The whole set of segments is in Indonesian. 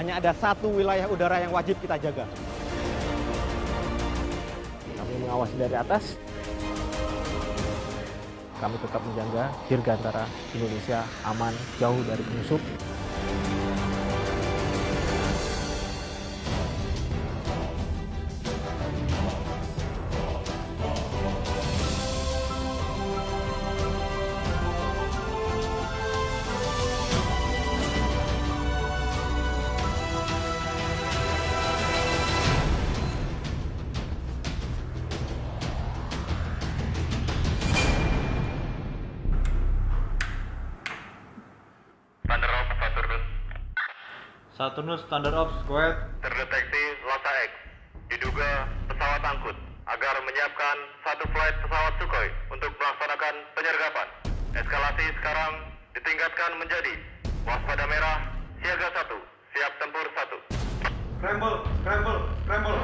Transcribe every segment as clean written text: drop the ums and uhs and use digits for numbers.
hanya ada satu wilayah udara yang wajib kita jaga. Kami mengawasi dari atas. Kami tetap menjaga dirgantara Indonesia aman, jauh dari musuh. Saturnus Thunder Ops Squad. Terdeteksi Lhasa X, diduga pesawat angkut, agar menyiapkan satu flight pesawat Sukhoi untuk melaksanakan penyergapan. Eskalasi sekarang ditingkatkan menjadi waspada merah, siaga 1, siap tempur 1. Scramble, scramble, scramble.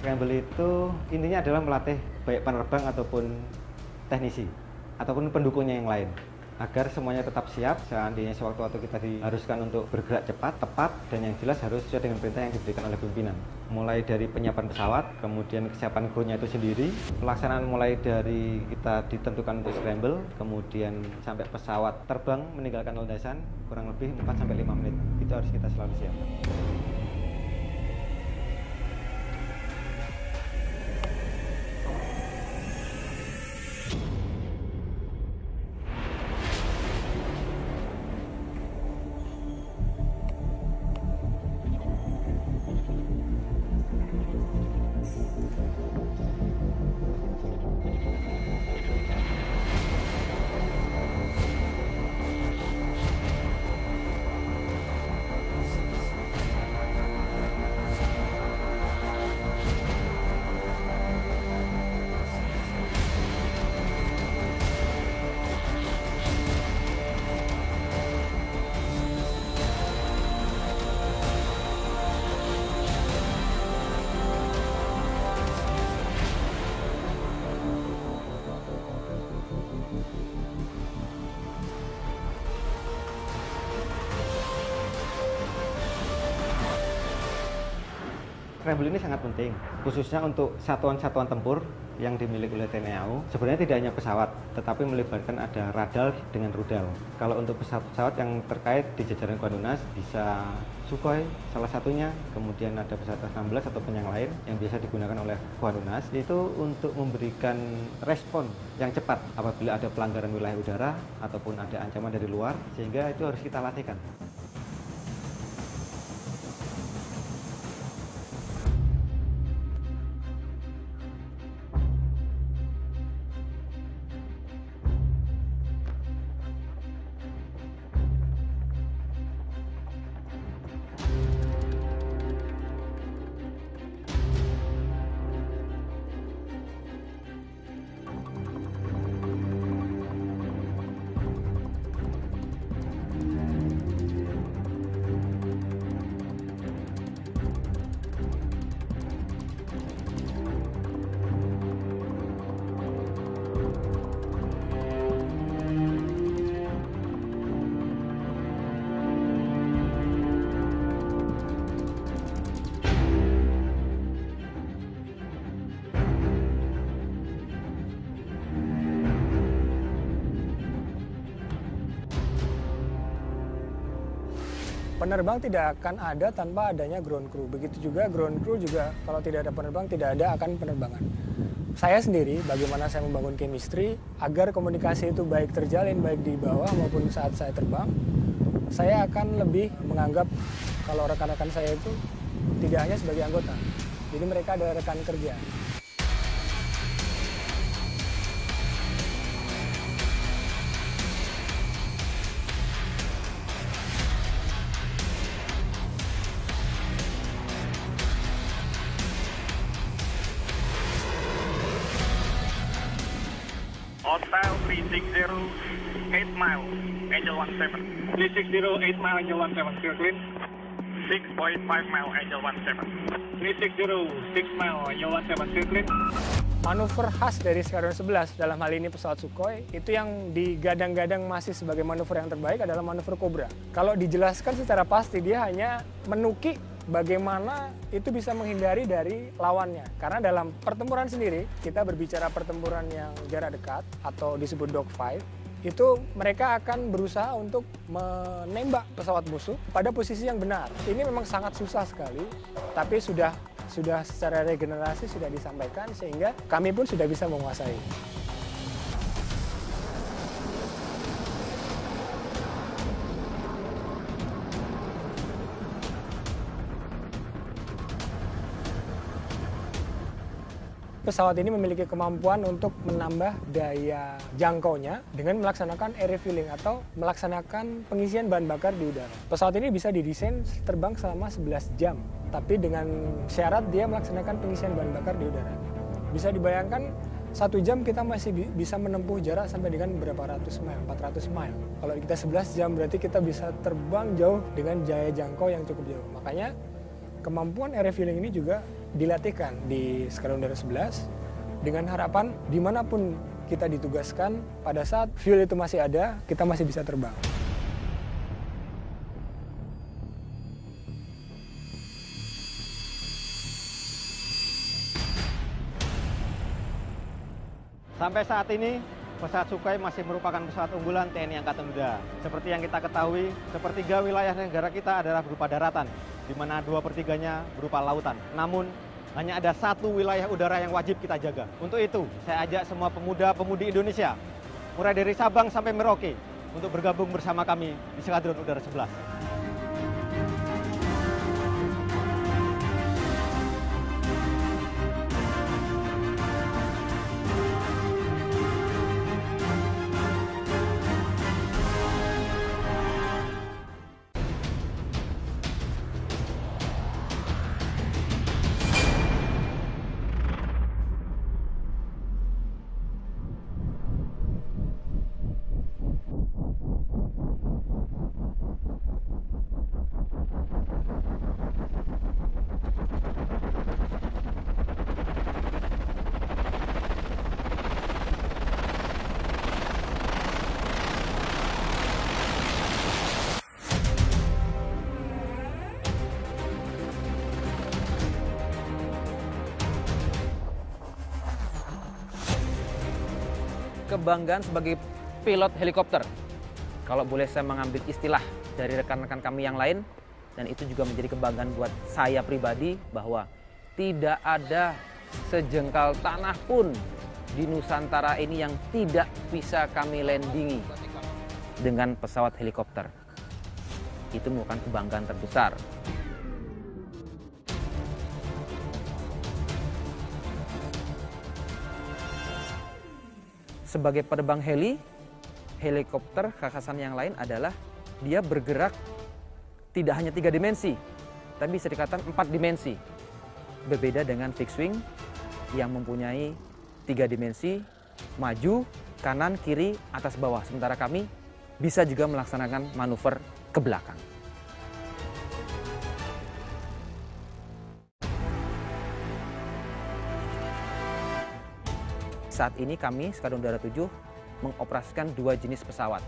Scramble itu intinya adalah melatih baik penerbang ataupun teknisi ataupun pendukungnya yang lain agar semuanya tetap siap seandainya sewaktu-waktu kita diharuskan untuk bergerak cepat, tepat, dan yang jelas harus sesuai dengan perintah yang diberikan oleh pimpinan. Mulai dari penyiapan pesawat, kemudian kesiapan krunya itu sendiri, pelaksanaan mulai dari kita ditentukan untuk scramble, kemudian sampai pesawat terbang meninggalkan landasan kurang lebih 4-5 menit. Itu harus kita selalu siapkan. Scramble ini sangat penting, khususnya untuk satuan-satuan tempur yang dimiliki oleh TNI AU. Sebenarnya tidak hanya pesawat, tetapi melibatkan ada radar dengan rudal. Kalau untuk pesawat-pesawat yang terkait di jajaran Kuadrunas bisa Sukhoi salah satunya, kemudian ada pesawat F-16 ataupun yang lain yang biasa digunakan oleh Kuadrunas, itu untuk memberikan respon yang cepat apabila ada pelanggaran wilayah udara ataupun ada ancaman dari luar, sehingga itu harus kita latihkan. Penerbang tidak akan ada tanpa adanya ground crew. Begitu juga ground crew juga kalau tidak ada penerbang tidak ada akan penerbangan. Saya sendiri bagaimana saya membangun chemistry agar komunikasi itu baik terjalin baik di bawah maupun saat saya terbang. Saya akan lebih menganggap kalau rekan-rekan saya itu tidak hanya sebagai anggota. Jadi mereka adalah rekan kerja. Hostile 360, 8 mile, Angel 17. 360, 8 mile, Angel 17, clear clean. 6.5 mile, Angel 17. 360, 6 mile, Angel 17, clear. Manuver khas dari Squadron 11 dalam hal ini pesawat Sukhoi itu yang digadang-gadang masih sebagai manuver yang terbaik adalah manuver Cobra. Kalau dijelaskan secara pasti dia hanya menukik bagaimana itu bisa menghindari dari lawannya. Karena dalam pertempuran sendiri, kita berbicara pertempuran yang jarak dekat atau disebut dogfight, itu mereka akan berusaha untuk menembak pesawat musuh pada posisi yang benar. Ini memang sangat susah sekali, tapi sudah secara regenerasi sudah disampaikan sehingga kami pun sudah bisa menguasai. Pesawat ini memiliki kemampuan untuk menambah daya jangkaunya dengan melaksanakan air refueling atau melaksanakan pengisian bahan bakar di udara. Pesawat ini bisa didesain terbang selama 11 jam, tapi dengan syarat dia melaksanakan pengisian bahan bakar di udara. Bisa dibayangkan 1 jam kita masih bisa menempuh jarak sampai dengan berapa ratus mile, 400 mile. Kalau kita 11 jam berarti kita bisa terbang jauh dengan daya jangkau yang cukup jauh. Makanya kemampuan air refueling ini juga dilatihkan di Squadron Udara 11 dengan harapan dimanapun kita ditugaskan pada saat fuel itu masih ada, kita masih bisa terbang. Sampai saat ini, pesawat Sukhoi masih merupakan pesawat unggulan TNI Angkatan Udara. Seperti yang kita ketahui, sepertiga wilayah negara kita adalah berupa daratan, di mana 2/3-nya berupa lautan. Namun, hanya ada 1 wilayah udara yang wajib kita jaga. Untuk itu, saya ajak semua pemuda-pemudi Indonesia, mulai dari Sabang sampai Merauke, untuk bergabung bersama kami di Squadron Udara 11. Kebanggaan sebagai pilot helikopter. Kalau boleh saya mengambil istilah dari rekan-rekan kami yang lain, dan itu juga menjadi kebanggaan buat saya pribadi bahwa tidak ada sejengkal tanah pun di Nusantara ini yang tidak bisa kami landingi dengan pesawat helikopter. Itu merupakan kebanggaan terbesar. Sebagai penerbang helikopter kekhasan yang lain adalah dia bergerak tidak hanya 3 dimensi, tapi bisa dikatakan 4 dimensi. Berbeda dengan fixed wing yang mempunyai 3 dimensi, maju, kanan, kiri, atas, bawah. Sementara kami bisa juga melaksanakan manuver ke belakang. Saat ini kami, Squadron Udara 7, mengoperasikan 2 jenis pesawat.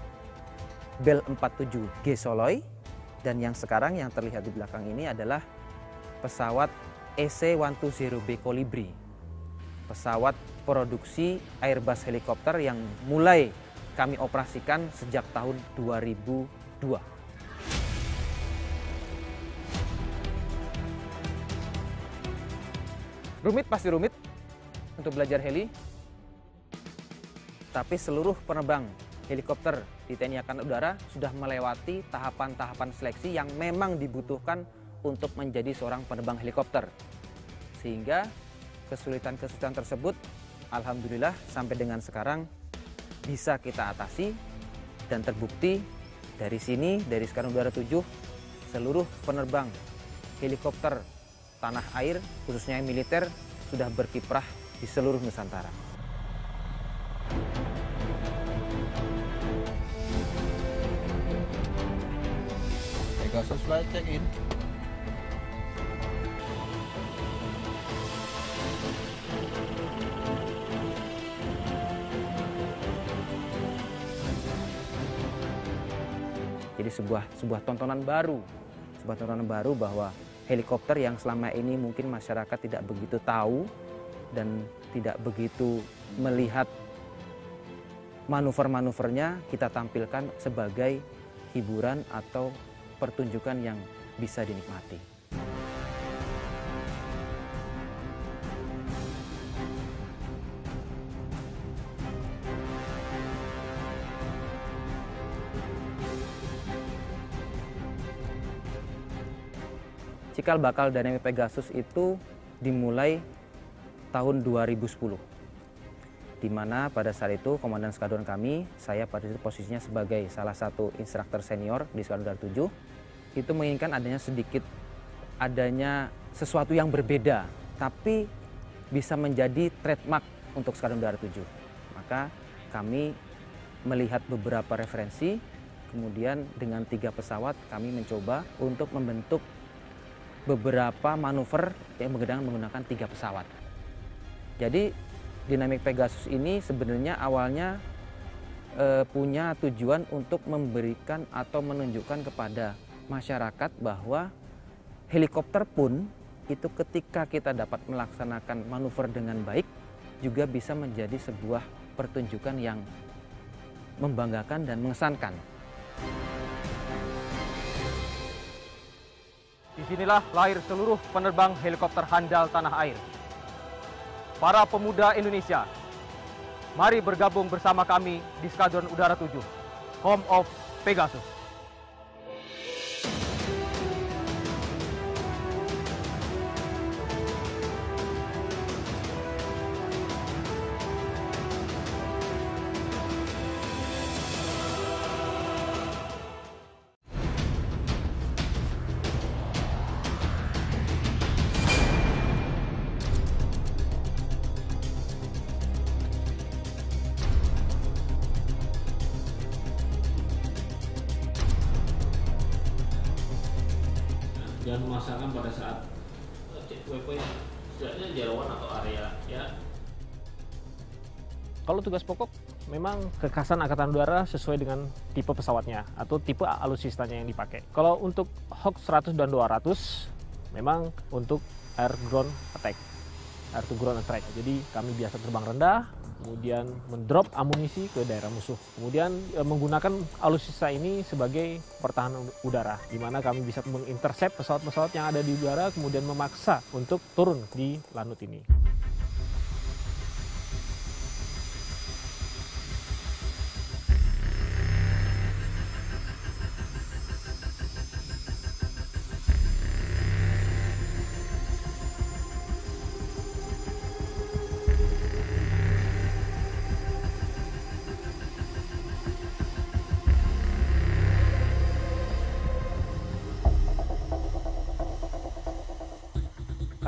Bell 47G Soloi, dan yang sekarang yang terlihat di belakang ini adalah pesawat EC-120B Colibri. Pesawat produksi Airbus helikopter yang mulai kami operasikan sejak tahun 2002. Rumit pasti rumit untuk belajar heli. Tapi seluruh penerbang helikopter di TNI Angkatan Udara sudah melewati tahapan-tahapan seleksi yang memang dibutuhkan untuk menjadi seorang penerbang helikopter. Sehingga kesulitan-kesulitan tersebut, alhamdulillah sampai dengan sekarang bisa kita atasi, dan terbukti dari sini, dari Squadron Udara 7, seluruh penerbang helikopter tanah air, khususnya yang militer, sudah berkiprah di seluruh Nusantara. Pegasus flight check-in. Jadi sebuah tontonan baru, bahwa helikopter yang selama ini mungkin masyarakat tidak begitu tahu dan tidak begitu melihat manuver-manuvernya, kita tampilkan sebagai hiburan atau pertunjukan yang bisa dinikmati. Cikal bakal Dynamic Pegasus itu dimulai tahun 2010. Di mana pada saat itu Komandan Skadron kami, saya pada itu posisinya sebagai salah satu instruktur senior di Skadron Udara 7, itu menginginkan adanya sesuatu yang berbeda, tapi bisa menjadi trademark untuk Skadron Udara 7. Maka kami melihat beberapa referensi, kemudian dengan 3 pesawat kami mencoba untuk membentuk beberapa manuver yang menggunakan 3 pesawat. Jadi Dynamic Pegasus ini sebenarnya awalnya punya tujuan untuk memberikan atau menunjukkan kepada masyarakat bahwa helikopter pun itu ketika kita dapat melaksanakan manuver dengan baik juga bisa menjadi sebuah pertunjukan yang membanggakan dan mengesankan. Disinilah lahir seluruh penerbang helikopter handal tanah air. Para pemuda Indonesia, mari bergabung bersama kami di Skadron Udara 7, Home of Pegasus. Dan memasangkan pada saat cek waypoint setidaknya jauhan atau area ya. Kalau tugas pokok memang kekhasan Angkatan Udara sesuai dengan tipe pesawatnya atau tipe alusistanya yang dipakai. Kalau untuk Hawk 100 dan 200 memang untuk air ground attack, air to ground attack. Jadi kami biasa terbang rendah, kemudian mendrop amunisi ke daerah musuh. Kemudian menggunakan alusista ini sebagai pertahanan udara, di mana kami bisa mengintercept pesawat-pesawat yang ada di udara, kemudian memaksa untuk turun di lanut ini.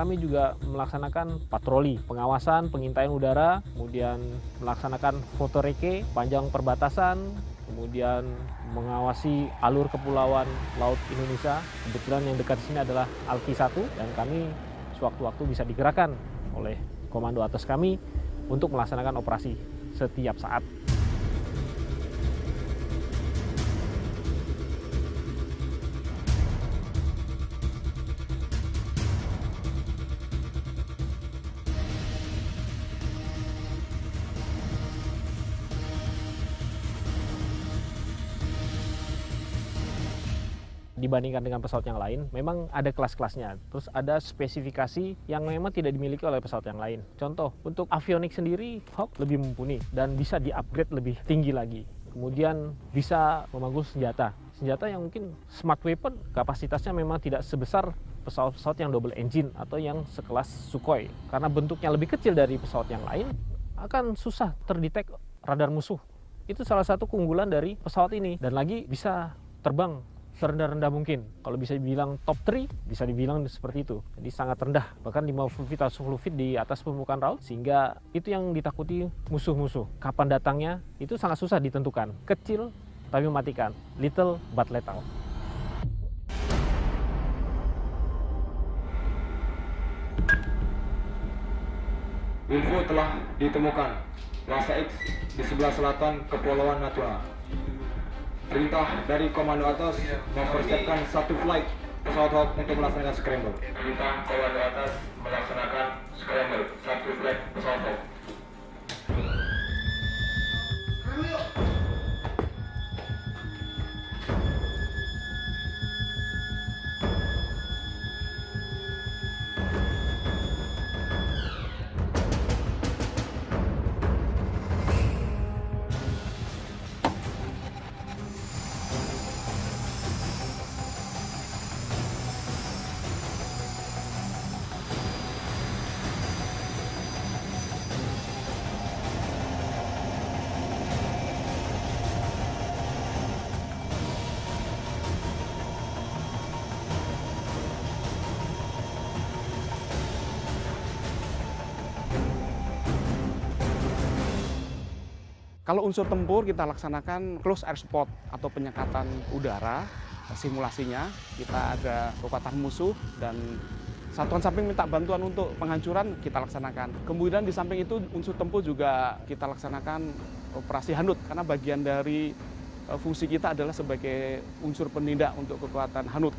Kami juga melaksanakan patroli, pengawasan, pengintaian udara, kemudian melaksanakan foto reke, panjang perbatasan, kemudian mengawasi alur kepulauan Laut Indonesia. Kebetulan yang dekat di sini adalah Alki 1 dan kami sewaktu-waktu bisa digerakkan oleh komando atas kami untuk melaksanakan operasi setiap saat. Dibandingkan dengan pesawat yang lain, memang ada kelas-kelasnya. Terus ada spesifikasi yang memang tidak dimiliki oleh pesawat yang lain. Contoh, untuk avionik sendiri, Hawk lebih mumpuni dan bisa di-upgrade lebih tinggi lagi. Kemudian bisa memangku senjata. Senjata yang mungkin smart weapon, kapasitasnya memang tidak sebesar pesawat-pesawat yang double engine atau yang sekelas Sukhoi. Karena bentuknya lebih kecil dari pesawat yang lain, akan susah terdetek radar musuh. Itu salah satu keunggulan dari pesawat ini. Dan lagi bisa terbang serendah-rendah mungkin. Kalau bisa dibilang top 3, bisa dibilang seperti itu. Jadi sangat rendah, bahkan 50 feet atau 10 feet di atas permukaan laut, sehingga itu yang ditakuti musuh-musuh. Kapan datangnya, itu sangat susah ditentukan. Kecil, tapi mematikan. Little but lethal. Info telah ditemukan. Lhasa X di sebelah selatan Kepulauan Natuna. Perintah dari komando atas mempersiapkan satu flight pesawat Hawk untuk melaksanakan scramble. Perintah komando atas melaksanakan scramble. Satu flight pesawat Hawk. Kalau unsur tempur kita laksanakan close air support atau penyekatan udara, simulasinya kita ada kekuatan musuh dan satuan samping minta bantuan untuk penghancuran kita laksanakan. Kemudian di samping itu unsur tempur juga kita laksanakan operasi handut karena bagian dari fungsi kita adalah sebagai unsur penindak untuk kekuatan handut.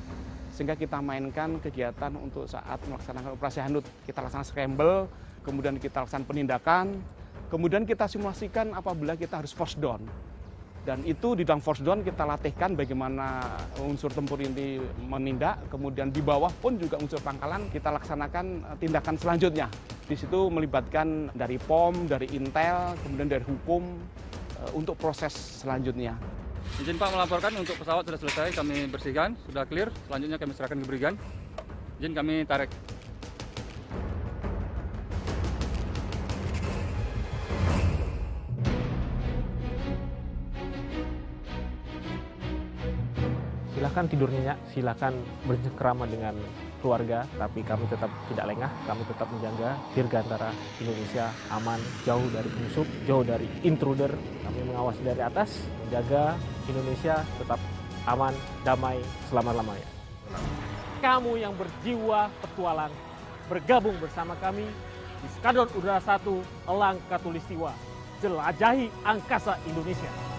Sehingga kita mainkan kegiatan untuk saat melaksanakan operasi handut. Kita laksanakan scramble, kemudian kita laksanakan penindakan, kemudian kita simulasikan apabila kita harus force down. Dan itu di dalam force down kita latihkan bagaimana unsur tempur ini menindak, kemudian di bawah pun juga unsur pangkalan kita laksanakan tindakan selanjutnya. Di situ melibatkan dari POM, dari Intel, kemudian dari hukum untuk proses selanjutnya. Izin Pak melaporkan untuk pesawat sudah selesai, kami bersihkan, sudah clear, selanjutnya kami serahkan ke Brigjen. Izin kami tarik. Silahkan tidur nyenyak, silahkan bercengkrama dengan keluarga, tapi kami tetap tidak lengah, kami tetap menjaga dirgantara Indonesia aman, jauh dari penyusup, jauh dari intruder. Kami mengawasi dari atas, menjaga Indonesia tetap aman, damai, selama-lamanya. Kamu yang berjiwa petualang, bergabung bersama kami di Skadron Udara 1 Elang Katulistiwa, jelajahi angkasa Indonesia.